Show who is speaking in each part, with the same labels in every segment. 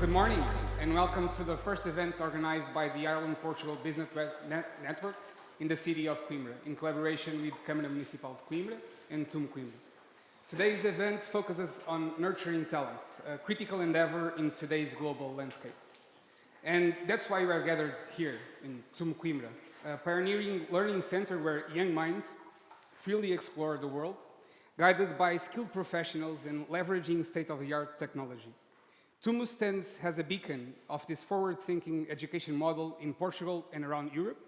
Speaker 1: Good morning and welcome to the first event organized by the Ireland-Portugal Business Network in the city of Coimbra, in collaboration with Câmara Municipal de Coimbra and TUMO Coimbra. Today's event focuses on nurturing talent, a critical endeavor in today's global landscape. And that's why we are gathered here in TUMO Coimbra, a pioneering learning center where young minds freely explore the world, guided by skilled professionals and leveraging state-of-the-art technology. TUMO stands as a beacon of this forward-thinking education model in Portugal and around Europe,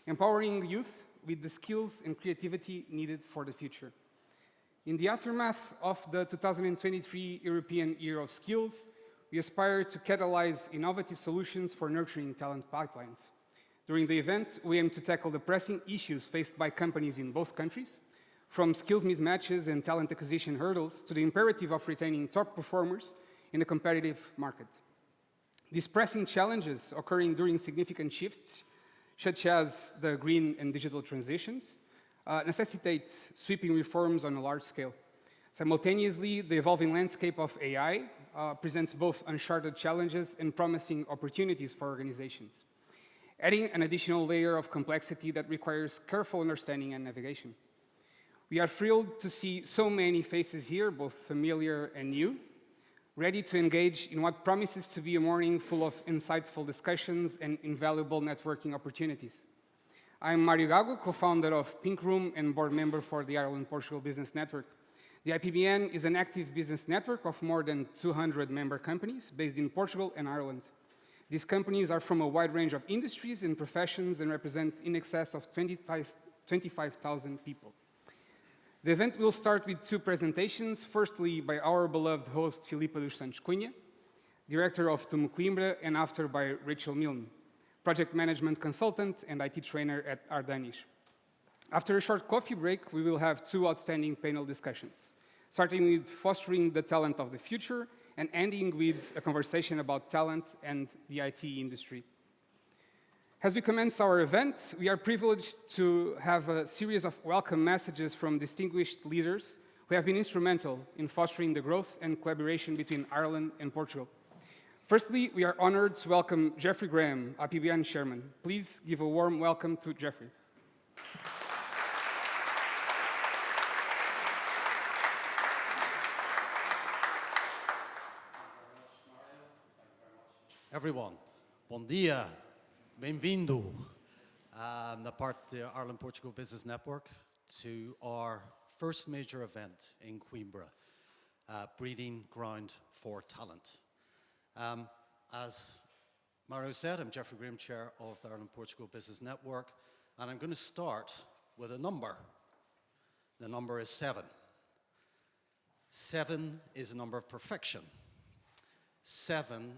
Speaker 1: empowering youth with the skills and creativity needed for the future. In the aftermath of the 2023 European Year of Skills, we aspire to catalyze innovative solutions for nurturing talent pipelines. During the event, we aim to tackle the pressing issues faced by companies in both countries, from skills mismatches and talent acquisition hurdles to the imperative of retaining top performers in a competitive market. These pressing challenges occurring during significant shifts, such as the green and digital transitions, necessitate sweeping reforms on a large scale. Simultaneously, the evolving landscape of AI presents both uncharted challenges and promising opportunities for organizations, adding an additional layer of complexity that requires careful understanding and navigation. We are thrilled to see so many faces here, both familiar and new, ready to engage in what promises to be a morning full of insightful discussions and invaluable networking opportunities. I'm Mario Gago, co-founder of Pink Room and board member for the Ireland-Portugal Business Network. The IPBN is an active business network of more than 200 member companies based in Portugal and Ireland. These companies are from a wide range of industries and professions and represent in excess of 25,000 people. The event will start with two presentations, firstly by our beloved host, Filipa dos Santos Cunha, director of TUMO Coimbra, and after by Rachel Milne, project management consultant and IT trainer at Ardanish. After a short coffee break, we will have two outstanding panel discussions, starting with fostering the talent of the future and ending with a conversation about talent and the IT industry. As we commence our event, we are privileged to have a series of welcome messages from distinguished leaders who have been instrumental in fostering the growth and collaboration between Ireland and Portugal. Firstly, we are honored to welcome Geoffrey Graham, IPBN chairman. Please give a warm welcome to Geoffrey.
Speaker 2: Everyone, bom dia. Bem-vindo da parte da Ireland-Portugal Business Network to our first major event in Coimbra, Breeding Ground for Talent. As Manuel said, I'm Geoffrey Graham, Chair of the Ireland-Portugal Business Network, and I'm going to start with a number. The number is 7. 7 is a number of perfection. 7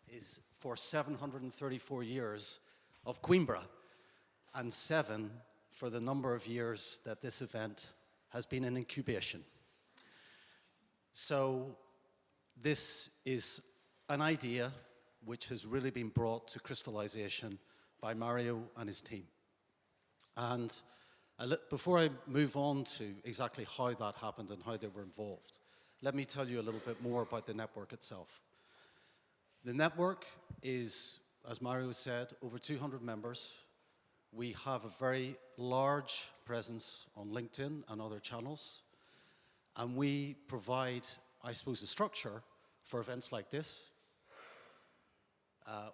Speaker 2: is for 734 years of Coimbra, and 7 for the number of years that this event has been in incubation. So this is an idea which has really been brought to crystallization by Mario and his team. And before I move on to exactly how that happened and how they were involved, let me tell you a little bit more about the network itself. The network is, as Mario said, over 200 members. We have a very large presence on LinkedIn and other channels. And we provide, I suppose, a structure for events like this.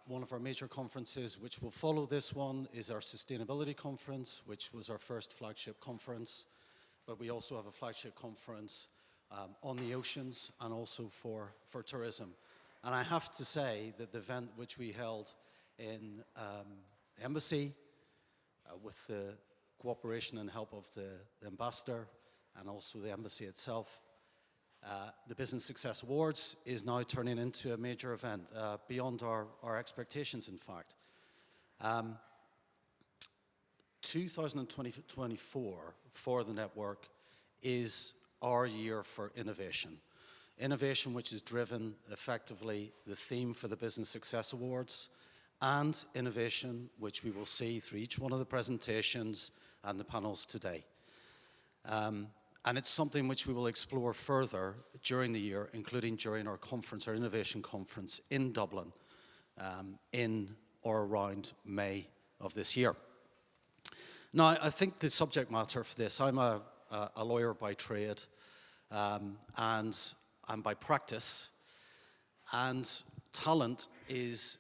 Speaker 2: One of our major conferences, which will follow this one, is our Sustainability Conference, which was our first flagship conference. But we also have a flagship conference on the oceans and also for tourism. And I have to say that the event which we held in the embassy, with the cooperation and help of the ambassador and also the embassy itself, the Business Success Awards is now turning into a major event, beyond our expectations, in fact. 2024 for the network is our year for innovation. Innovation which has driven effectively the theme for the Business Success Awards, and innovation which we will see through each one of the presentations and the panels today. And it's something which we will explore further during the year, including during our conference, our innovation conference in Dublin, in or around May of this year. Now, I think the subject matter for this, I'm a lawyer by trade and by practice, and talent is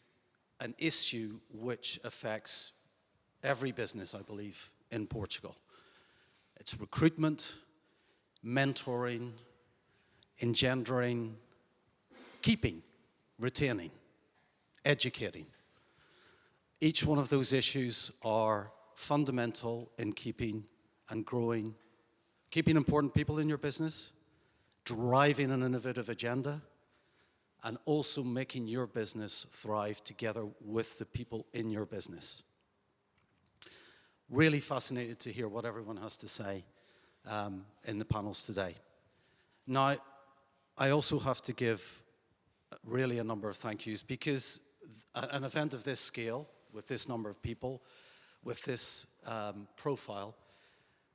Speaker 2: an issue which affects every business, I believe, in Portugal. It's recruitment, mentoring, engendering, keeping, retaining, educating. Each one of those issues are fundamental in keeping and growing, keeping important people in your business, driving an innovative agenda, and also making your business thrive together with the people in your business. Really fascinated to hear what everyone has to say in the panels today. Now, I also have to give really a number of thank yous, because an event of this scale, with this number of people, with this profile,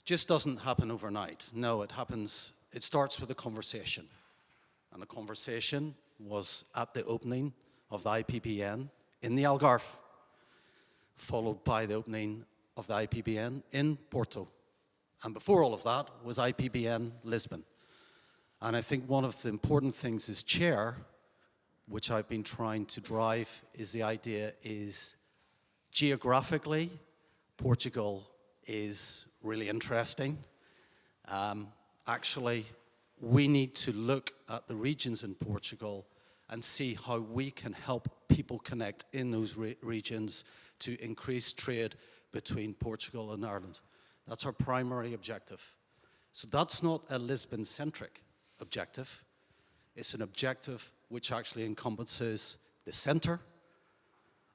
Speaker 2: just doesn't happen overnight. No, it starts with a conversation. And the conversation was at the opening of the IPBN in the Algarve, followed by the opening of the IPBN in Porto. And before all of that was IPBN Lisbon. And I think one of the important things as chair, which I've been trying to drive, is the idea is geographically, Portugal is really interesting. Actually, we need to look at the regions in Portugal and see how we can help people connect in those regions to increase trade between Portugal and Ireland. That's our primary objective. So that's not a Lisbon-centric objective. It's an objective which actually encompasses the centre,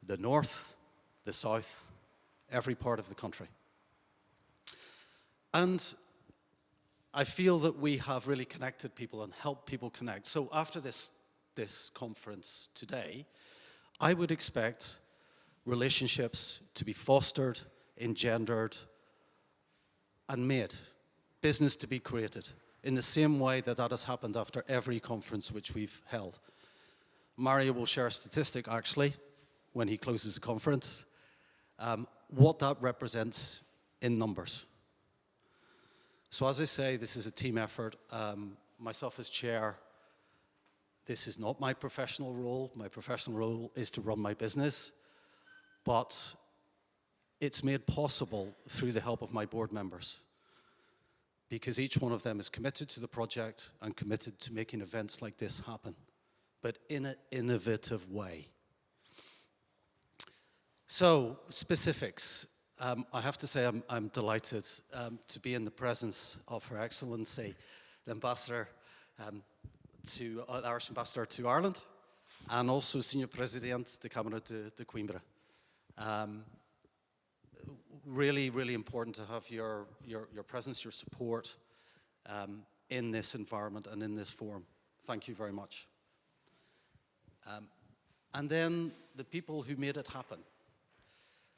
Speaker 2: the north, the south, every part of the country. And I feel that we have really connected people and helped people connect. So after this conference today, I would expect relationships to be fostered, engendered, and made, business to be created, in the same way that has happened after every conference which we've held. Mario will share a statistic, actually, when he closes the conference, what that represents in numbers. So as I say, this is a team effort. Myself as chair, this is not my professional role. My professional role is to run my business, but it's made possible through the help of my board members, because each one of them is committed to the project and committed to making events like this happen, but in an innovative way. So, specifics. I have to say I'm delighted to be in the presence of Her Excellency, the Ambassador, Irish Ambassador to Ireland, and also Senior Presidente de Câmara de Coimbra. Really, really important to have your presence, your support in this environment and in this forum. Thank you very much. And then the people who made it happen.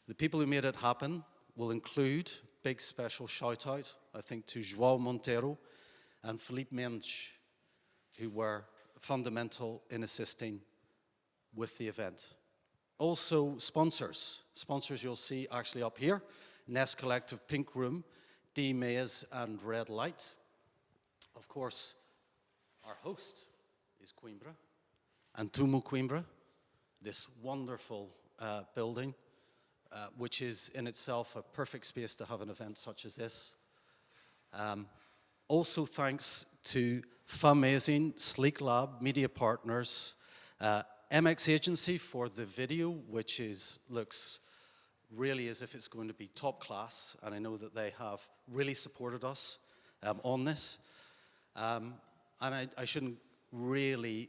Speaker 2: The people who made it happen will include big special shout out, I think, to João Monteiro and Felipe Mendes, who were fundamental in assisting with the event. Also sponsors. Sponsors you'll see actually up here. Nest Collective, Pink Room, D Maze and Red Light. Of course, our host is Coimbra and TUMO Coimbra, this wonderful building, which is in itself a perfect space to have an event such as this. Also thanks to Famazing, Sleek Lab, Media Partners, MX Agency for the video, which looks really as if it's going to be top class, and I know that they have really supported us on this. And I really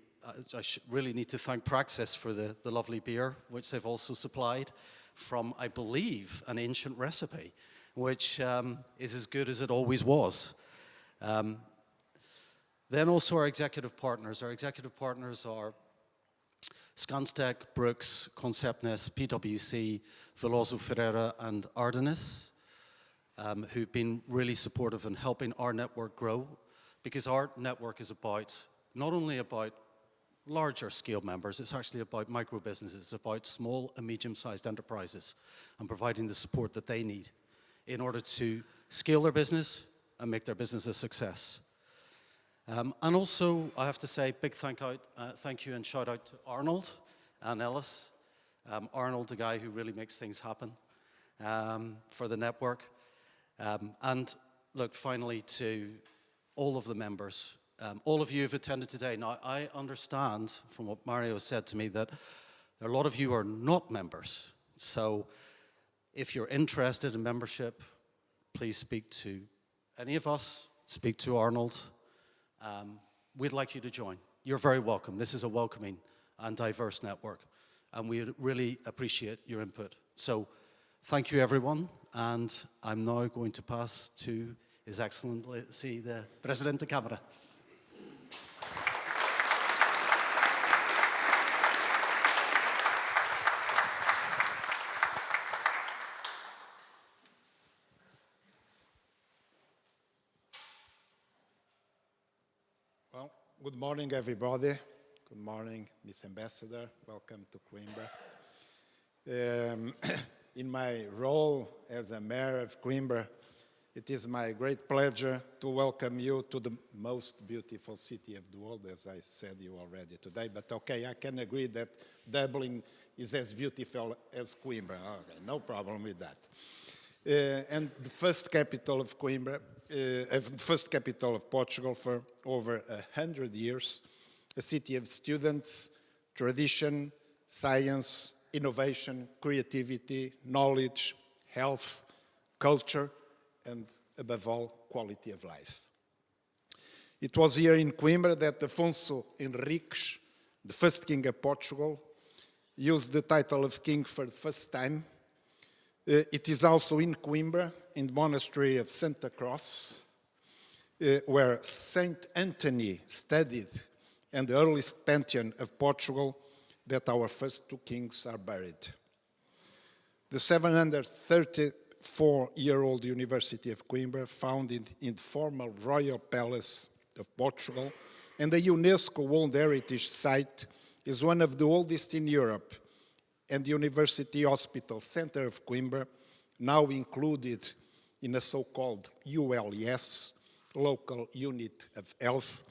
Speaker 2: need to thank Praxis for the lovely beer, which they've also supplied from, I believe, an ancient recipe, which is as good as it always was. Then also our executive partners. Our executive partners are Scanstec, Brooks, Conceptness, PwC, Veloso Ferreira, and Ardenis. who've been really supportive in helping our network grow, because our network is not only about larger scale members, it's actually about micro businesses, it's about small and medium-sized enterprises and providing the support that they need in order to scale their business and make their business a success. And also, I have to say, big thank you and shout out to Arnold and Ellis. Arnold, the guy who really makes things happen for the network. And look, finally, to all of the members, all of you who've attended today. Now, I understand from what Mario said to me that a lot of you are not members. So if you're interested in membership, please speak to any of us, speak to Arnold. We'd like you to join. You're very welcome. This is a welcoming and diverse network, and we really appreciate your input. So thank you, everyone, and I'm now going to pass to His Excellency, the Presidente Câmara.
Speaker 3: Well, good morning, everybody. Good morning, Miss Ambassador. Welcome to Coimbra. In my role as a mayor of Coimbra, it is my great pleasure to welcome you to the most beautiful city of the world, as I said you already today. But okay, I can agree that Dublin is as beautiful as Coimbra. Okay, no problem with that. And the first capital of Coimbra, the first capital of Portugal for over 100 years, a city of students, tradition, science, innovation, creativity, knowledge, health, culture, and above all, quality of life. It was here in Coimbra that Afonso Henriques, the first king of Portugal, used the title of king for the first time. It is also in Coimbra, in the monastery of Santa Cross, where Saint Anthony studied, and the earliest pantheon of Portugal, that our first two kings are buried. The 734-year-old University of Coimbra, founded in the former Royal Palace of Portugal, and the UNESCO World Heritage Site, is one of the oldest in Europe, and the University Hospital Center of Coimbra, now included in a so-called ULS, Local Unit of Health,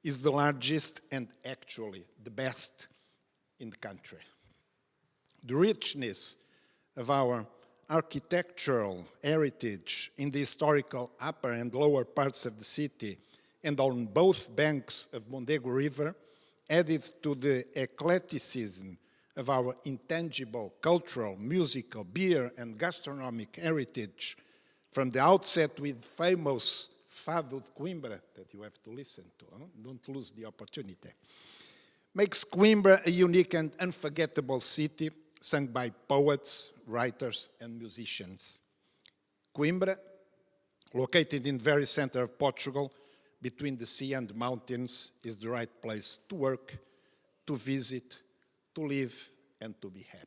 Speaker 3: is the largest and actually the best in the country. The richness of our architectural heritage in the historical upper and lower parts of the city and on both banks of Mondego River, added to the eclecticism of our intangible cultural, musical, beer and gastronomic heritage, from the outset with famous Fado de Coimbra, that you have to listen to, huh? Don't lose the opportunity, makes Coimbra a unique and unforgettable city, sung by poets, writers, and musicians. Coimbra, located in the very center of Portugal, between the sea and the mountains, is the right place to work, to visit, to live, and to be happy.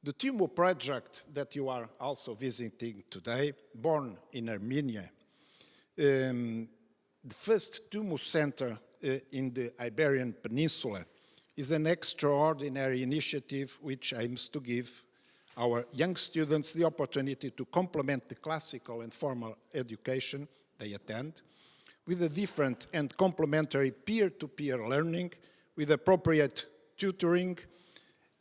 Speaker 3: The TUMO project that you are also visiting today, born in Armenia, the first TUMO center in the Iberian Peninsula, is an extraordinary initiative which aims to give our young students the opportunity to complement the classical and formal education they attend with a different and complementary peer-to-peer learning with appropriate tutoring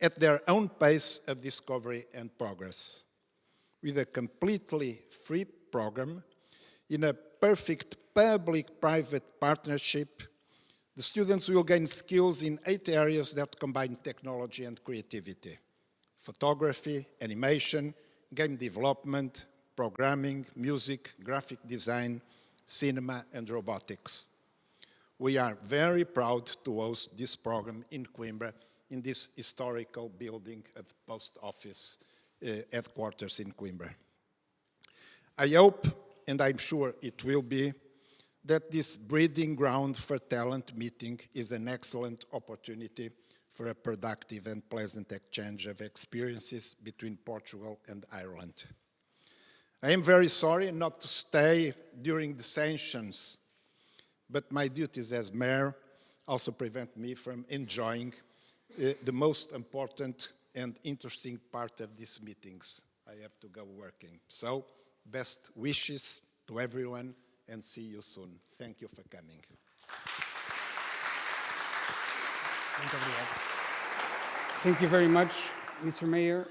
Speaker 3: at their own pace of discovery and progress. With a completely free program in a perfect public-private partnership, the students will gain skills in 8 areas that combine technology and creativity: photography, animation, game development, programming, music, graphic design, cinema, and robotics. We are very proud to host this program in Coimbra, in this historical building of the Post Office headquarters in Coimbra. I hope, and I'm sure it will be, that this breeding ground for talent meeting is an excellent opportunity for a productive and pleasant exchange of experiences between Portugal and Ireland. I am very sorry not to stay during the sessions, but my duties as mayor also prevent me from enjoying the most important and interesting part of these meetings. I have to go working. So, best wishes to everyone and see you soon. Thank you for coming.
Speaker 1: Thank you very much, Mr. Mayor.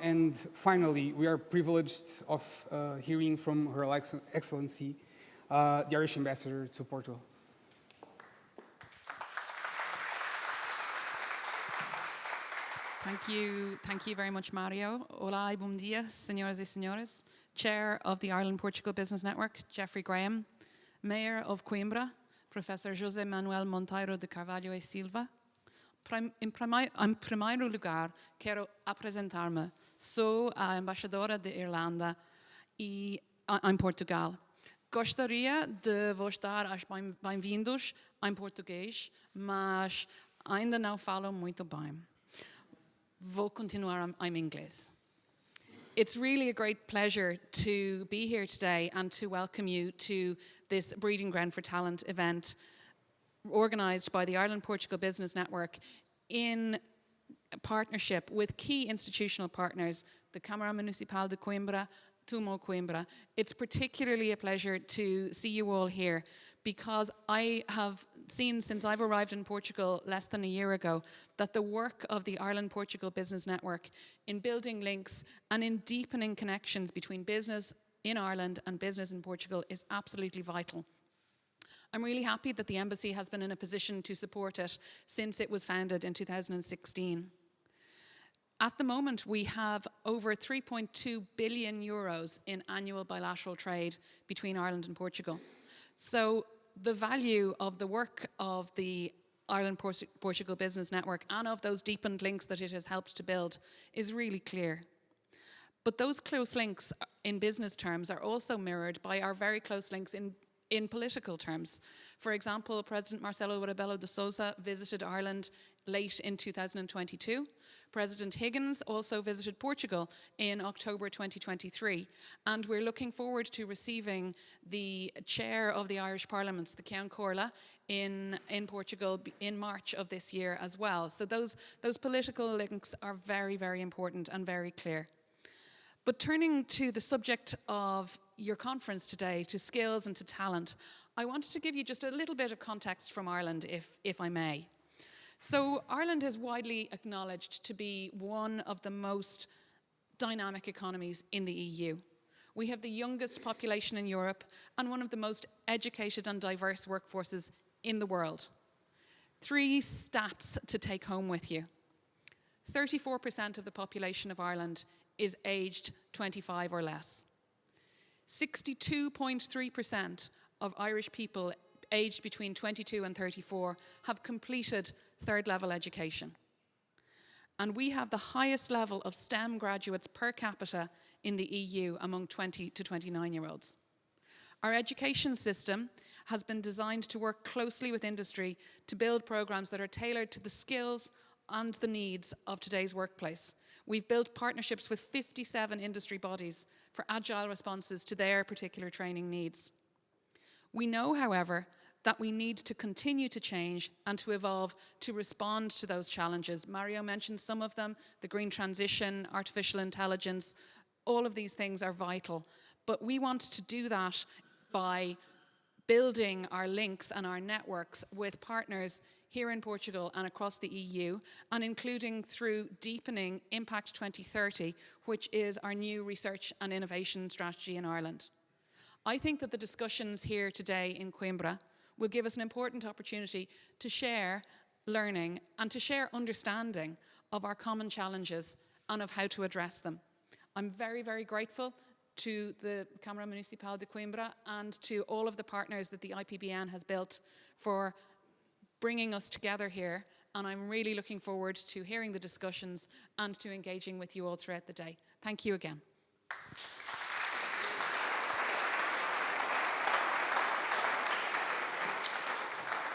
Speaker 1: And finally, we are privileged of hearing from Her Excellency, the Irish Ambassador to Portugal.
Speaker 4: Thank you very much, Mario. Olá e bom dia, senhoras e senhores. Chair of the Ireland-Portugal Business Network, Geoffrey Graham. Mayor of Coimbra, Professor José Manuel Monteiro de Carvalho e Silva. Em primeiro lugar, quero apresentar-me. Sou a embaixadora de Irlanda em Portugal. Gostaria de vos dar as bem-vindos em português, mas ainda não falo muito bem. Vou continuar em inglês. It's really a great pleasure to be here today and to welcome you to this Breeding Ground for Talent event organised by the Ireland-Portugal Business Network in partnership with key institutional partners, the Câmara Municipal de Coimbra, TUMO Coimbra. It's particularly a pleasure to see you all here because I have seen since I've arrived in Portugal less than a year ago that the work of the Ireland-Portugal Business Network in building links and in deepening connections between business in Ireland and business in Portugal is absolutely vital. I'm really happy that the Embassy has been in a position to support it since it was founded in 2016. At the moment, we have over 3.2 billion euros in annual bilateral trade between Ireland and Portugal. So the value of the work of the Ireland-Portugal Business Network and of those deepened links that it has helped to build is really clear. But those close links in business terms are also mirrored by our very close links in political terms. For example, President Marcelo Rebelo de Sousa visited Ireland late in 2022. President Higgins also visited Portugal in October 2023. And we're looking forward to receiving the chair of the Irish Parliament, the Ceann Comhairle, in Portugal in March of this year as well. So those political links are very, very important and very clear. But turning to the subject of your conference today, to skills and to talent, I wanted to give you just a little bit of context from Ireland, if I may. So Ireland is widely acknowledged to be one of the most dynamic economies in the EU. We have the youngest population in Europe and one of the most educated and diverse workforces in the world. 3 stats to take home with you. 34% of the population of Ireland is aged 25 or less. 62.3% of Irish people aged between 22 and 34 have completed third-level education. And we have the highest level of STEM graduates per capita in the EU among 20 to 29-year-olds. Our education system has been designed to work closely with industry to build programs that are tailored to the skills and the needs of today's workplace. We've built partnerships with 57 industry bodies for agile responses to their particular training needs. We know, however, that we need to continue to change and to evolve to respond to those challenges. Mario mentioned some of them, the green transition, artificial intelligence, all of these things are vital. But we want to do that by building our links and our networks with partners here in Portugal and across the EU, and including through deepening Impact 2030, which is our new research and innovation strategy in Ireland. I think that the discussions here today in Coimbra will give us an important opportunity to share learning and to share understanding of our common challenges and of how to address them. I'm very, very grateful to the Câmara Municipal de Coimbra and to all of the partners that the IPBN has built for bringing us together here, and I'm really looking forward to hearing the discussions and to engaging with you all throughout the day. Thank you again.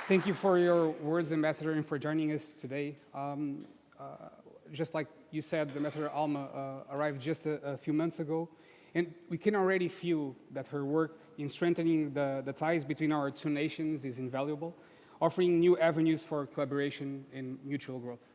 Speaker 1: Thank you for your words, Ambassador, and for joining us today. Just like you said, Ambassador Alma arrived just a few months ago, And we can already feel that her work in strengthening the ties between our two nations is invaluable, offering new avenues for collaboration and mutual growth.